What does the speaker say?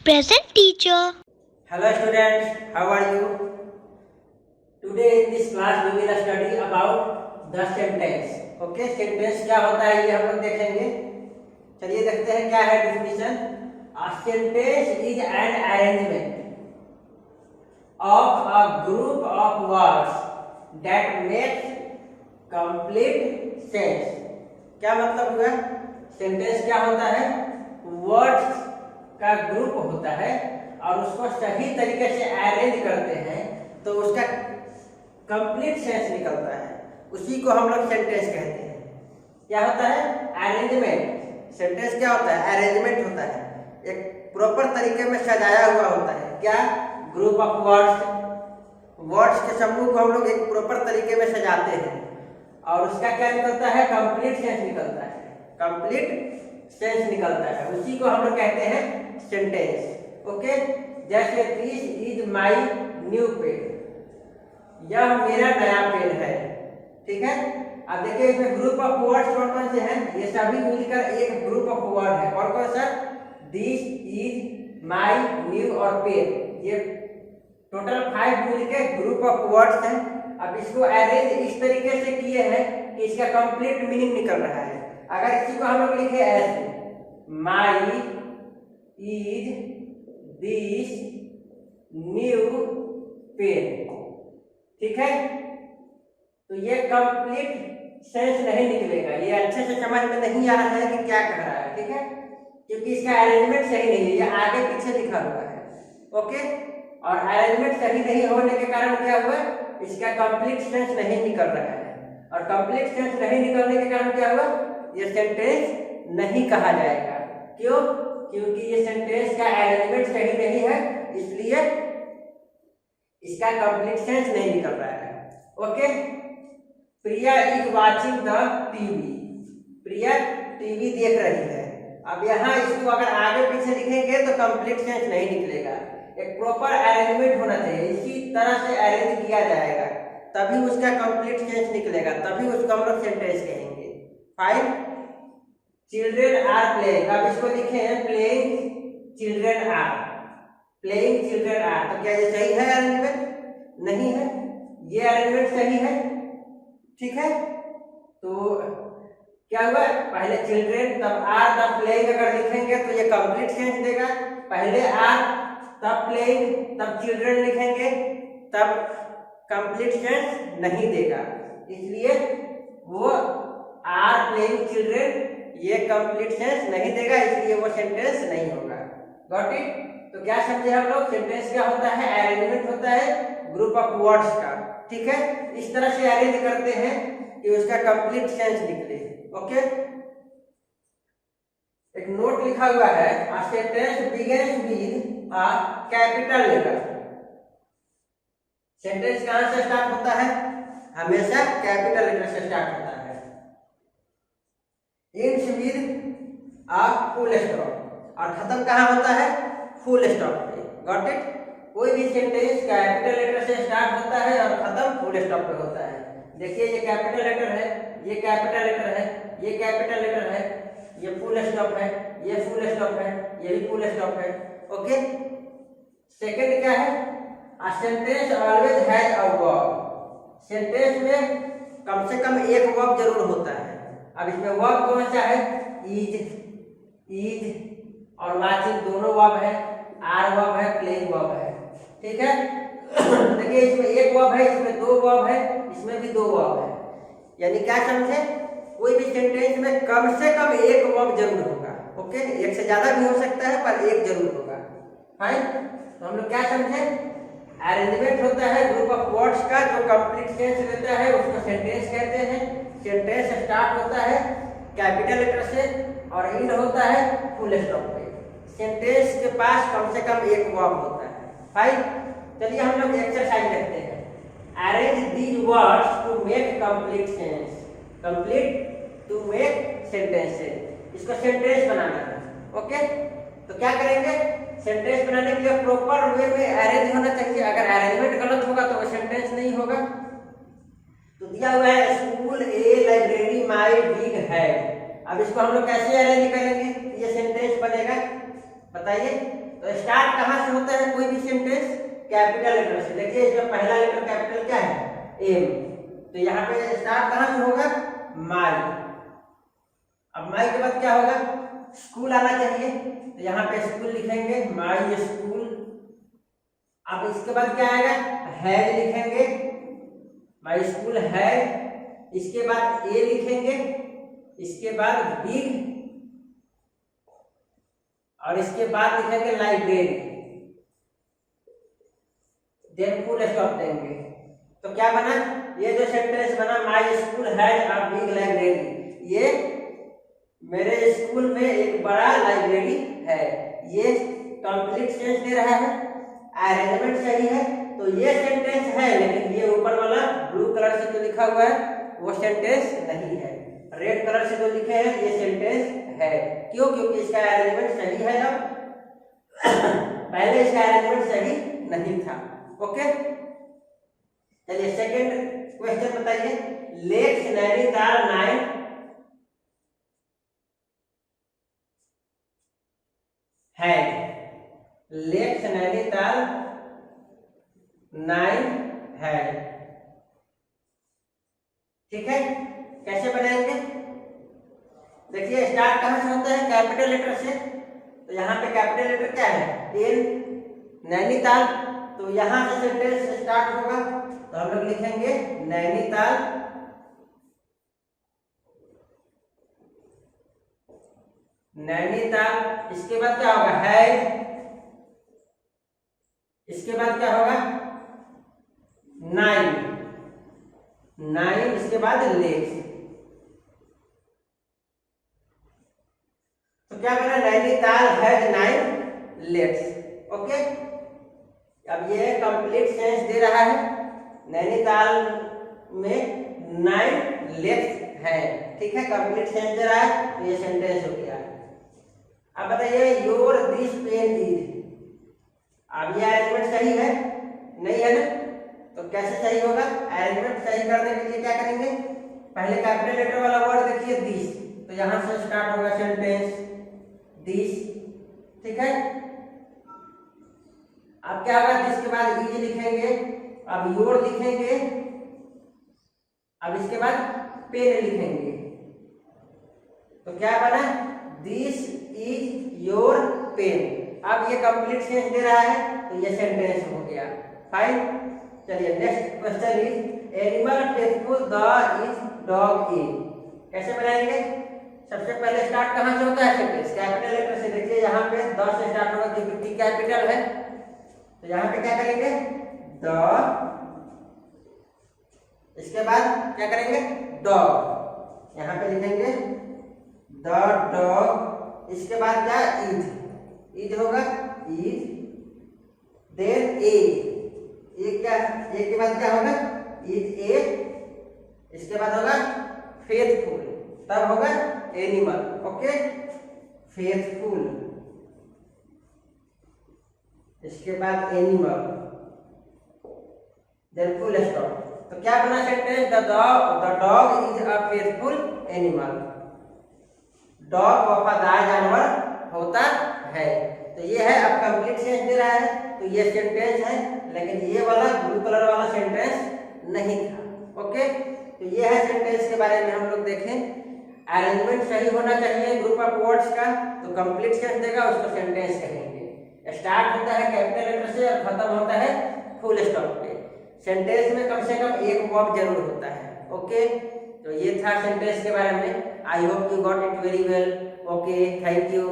Present teacher. Hello students, how are you? Today in this class we will study about the sentence. Okay, sentence क्या होता है ये हम लोग देखेंगे. चलिए देखते हैं क्या है definition. A sentence is an arrangement of a group of words that makes complete sense. क्या मतलब हुआ? सेंटेंस क्या होता है? वर्ड्स का ग्रुप होता है और उसको सही तरीके से अरेंज करते हैं तो उसका कंप्लीट सेंस निकलता है. उसी को हम लोग सेंटेंस कहते हैं. क्या होता है? अरेंजमेंट. सेंटेंस क्या होता है? अरेंजमेंट होता है. एक प्रॉपर तरीके में सजाया हुआ होता है. क्या? ग्रुप ऑफ वर्ड्स के समूह को हम लोग एक प्रॉपर तरीके में सजाते हैं और उसका क्या निकलता है? कंप्लीट सेंस निकलता है. कंप्लीट सेंस निकलता है, उसी को हम लोग कहते हैं सेंटेंस. ओके, जैसे this is my new pen. यह मेरा नया पेन है. ठीक है. अब देखिए इसमें ग्रुप ऑफ वर्ड्स कौन कौन से हैं? ये सभी मिलकर एक ग्रुप ऑफ वर्ड है. और कौन सा? दिस इज माई न्यू और पेन. ये टोटल 5 मिलकर ग्रुप ऑफ वर्ड्स हैं. अब इसको अरेंज इस तरीके से किए हैं कि इसका कंप्लीट मीनिंग निकल रहा है. अगर इसी को हम लोग लिखे ऐसे, माई इज दिस न्यू पेन. ठीक है, तो ये कंप्लीट सेंस नहीं निकलेगा. ये अच्छे से समझ में नहीं आ रहा है कि क्या कह रहा है. ठीक है, क्योंकि इसका अरेंजमेंट सही नहीं है. ये आगे पीछे लिखा हुआ है. ओके, और अरेंजमेंट सही नहीं होने के कारण क्या हुआ? इसका कंप्लीट सेंस नहीं निकल रहा है. और कंप्लीट सेंस नहीं निकलने के कारण क्या हुआ? ये सेंटेंस नहीं कहा जाएगा. क्यों? क्योंकि ये सेंटेंस का अरेंजमेंट सही नहीं है, इसलिए इसका कंप्लीट सेंस नहीं निकल रहा है. Okay, Priya is watching the TV. Priya TV देख रही है. अब यहाँ इसको अगर आगे पीछे लिखेंगे तो कंप्लीट सेंस नहीं निकलेगा. एक प्रॉपर अरेंजमेंट होना चाहिए. इसी तरह से अरेंज किया जाएगा तभी उसका कंप्लीट सेंस निकलेगा, तभी उसको हम लोग सेंटेंस कहेंगे. फाइन. Children are playing. अब इसको लिखे हैं playing children are. Playing children are. तो क्या ये सही है अरेंजमेंट? नहीं है. ये अरेंजमेंट सही है. ठीक है, तो क्या हुआ? पहले चिल्ड्रेन तब आर तब प्लेइंग अगर लिखेंगे तो ये कंप्लीट सेंस देगा. पहले आर तब प्लेइंग तब चिल्ड्रेन लिखेंगे तब कंप्लीट सेंस नहीं देगा. इसलिए वो आर प्लेइंग चिल्ड्रेन ये कंप्लीट सेंस नहीं देगा, इसलिए वो सेंटेंस नहीं होगा. Got it? तो क्या समझे हम लोग? सेंटेंस क्या होता है? अरेंजमेंट होता है ग्रुप ऑफ वर्ड्स का. ठीक है, इस तरह से अरेंज करते हैं कि उसका कंप्लीट सेंस निकले. ओके, एक नोट लिखा हुआ है, a sentence begins with a capital letter. Sentence कहां से स्टार्ट होता है? हमेशा कैपिटल लेटर से स्टार्ट होता है. Ends with a full stop. और खत्म कहां होता है? फुल स्टॉप पे. Got it? कोई भी सेंटेंस कैपिटल लेटर से स्टार्ट होता है और खत्म फुल स्टॉप पे होता है. देखिए ये कैपिटल लेटर है, ये कैपिटल लेटर है, ये कैपिटल लेटर है, ये फुल स्टॉप है, ये फुल स्टॉप है, ये भी फुल स्टॉप है. ओके, सेकंड क्या है? A sentence always has a verb. Sentence में कम से कम एक वर्ब जरूर होता है. अब इसमें वर्ब कौन सा है? इज और वाचिंग दोनों वर्ब है. आर वर्ब है, प्लेइंग वर्ब है. ठीक है, देखिए इसमें एक वर्ब है, इसमें 2 वर्ब है, इसमें भी 2 वर्ब है. यानी क्या समझे? कोई भी सेंटेंस में कम से कम एक वर्ब जरूर होगा. ओके, एक से ज्यादा भी हो सकता है पर एक जरूर होगा. फाइन. तो हम लोग क्या समझे? अरेंजमेंट होता है ग्रुप ऑफ वर्ड्स का जो कंप्लीट सेंस देता है, उसको सेंटेंस कहते हैं. सेंटेंस स्टार्ट होता है कैपिटल लेटर से और एंड होता है फुल स्टॉप पे. सेंटेंस के पास कम से कम एक वर्ब होता है. फाइन. चलिए हम लोग एक्सरसाइज देखते हैं. Arrange these words to make complete sense. Complete to make sentences. इसको सेंटेंस बनाना है. ओके, तो क्या करेंगे? सेंटेंस बनाने के लिए प्रॉपर वे में अरेंज होना चाहिए. अगर अरेंजमेंट गलत होगा तो वो सेंटेंस नहीं होगा. तो दिया हुआ है school A library my big had. अब इसको हम लोग कैसे अरेंज करेंगे? ये सेंटेंस बनेगा, बताइए. तो स्टार्ट कहाँ से होता है कोई भी सेंटेंस? कैपिटल लेटर से। देखिए इसमें पहला लेटर कैपिटल क्या है? एम। तो यहाँ पे स्टार्ट कहाँ से होगा? माई। अब माई के बाद क्या होगा? स्कूल आना चाहिए, तो यहाँ पे स्कूल लिखेंगे, माई स्कूल। अब इसके बाद क्या आएगा? हैज लिखेंगे, माई स्कूल हैज। इसके बाद ए लिखेंगे, इसके बाद बिग, और इसके बाद लिखेंगे लाइब्रेरी, देन फुल स्टॉप देंगे। तो क्या बना? ये जो सेंटेंस बना, my school has a big library, ये मेरे स्कूल में एक बड़ा लाइब्रेरी है। ये कंप्लीट सेंस दे रहा है, अरेंजमेंट सही है, तो ये सेंटेंस है। लेकिन ये ऊपर वाला ब्लू कलर से जो लिखा हुआ है वो सेंटेंस नहीं है। रेड कलर से जो लिखे हैं ये सेंटेंस है। क्यों? क्योंकि इसका अरेंजमेंट सही है। अब पहले इसका अरेंजमेंट सही नहीं था। ओके, चलिए सेकंड क्वेश्चन बताइए। लेक्स नैनीताल 9 है। लेक्स नैनीताल 9 है। ठीक है, कैसे बनाएंगे? देखिए स्टार्ट कहाँ से होता है? कैपिटल लेटर से। तो यहाँ पे कैपिटल लेटर क्या है? एन। नैनीताल, तो यहाँ से सेंटेंस स्टार्ट होगा, तो हम लोग लिखेंगे नैनीताल नैनीताल। इसके बाद क्या होगा? है। इसके बाद क्या होगा? 9। इसके बाद लेक्स। तो क्या बना? Nainital has 9 lakes. ओके, अब ये कंप्लीट सेंस दे रहा है, नैनीताल में 9 लेक्स है। ठीक है, कंप्लीट सेंस दे रहा है, तो ये सेंटेंस हो गया। अब बताइए योर दिस पेन इज। अब ये अरेंजमेंट सही है? नहीं है ना? तो कैसे सही होगा? अरेंजमेंट सही करने के लिए क्या करेंगे? पहले कैपिटल लेटर वाला वर्ड देखिए दिस, तो यहां से स्टार्ट होगा सेंटेंस दिस। ठीक है, अब क्या होगा? दिस के बाद इज लिखेंगे, अब योर लिखेंगे, अब इसके बाद पेन लिखेंगे। तो क्या बना? This is your pen. अब ये कंप्लीट सेंस दे रहा है, तो ये सेंटेंस हो गया। फाइन, चलिए next question is animal faithful the is dog a. कैसे बनाएंगे? सबसे पहले स्टार्ट कहाँ से होता है सेंटेंस? कैपिटल लेटर से। देखिए यहाँ पे द से स्टार्ट होगा क्योंकि कैपिटल है, तो यहाँ पे क्या करेंगे? द। इसके बाद क्या करेंगे? डॉग। यहाँ पे लिखेंगे द डॉग। इसके बाद क्या? इज होगा, इज। देन ए। क्या? ए के बाद क्या होगा? Is a. इसके बाद होगा फेथफुल, तब होगा एनिमल। ओके, फेथफुल, इसके बाद एनिमल, देन फुल स्टॉप। तो क्या बना sentence? The dog is a faithful animal. Dog वफादार जानवर होता है। तो ये है, अब कंप्लीट सेंस दे रहा है, तो ये सेंटेंस है। लेकिन ये वाला ब्लू कलर वाला सेंटेंस नहीं था। ओके, तो ये है सेंटेंस के बारे में हम लोग देखें। अरेंजमेंट सही होना चाहिए ग्रुप ऑफ वर्ड्स का, तो कंप्लीट सेंस देगा, उसको सेंटेंस कहेंगे। स्टार्ट होता है कैपिटल लेटर से और खत्म होता है फुल स्टॉप पे। सेंटेंस में कम से कम एक वर्ब जरूर होता है। ओके, तो ये था सेंटेंस के बारे में। I hope you got it very well. Okay, thank you.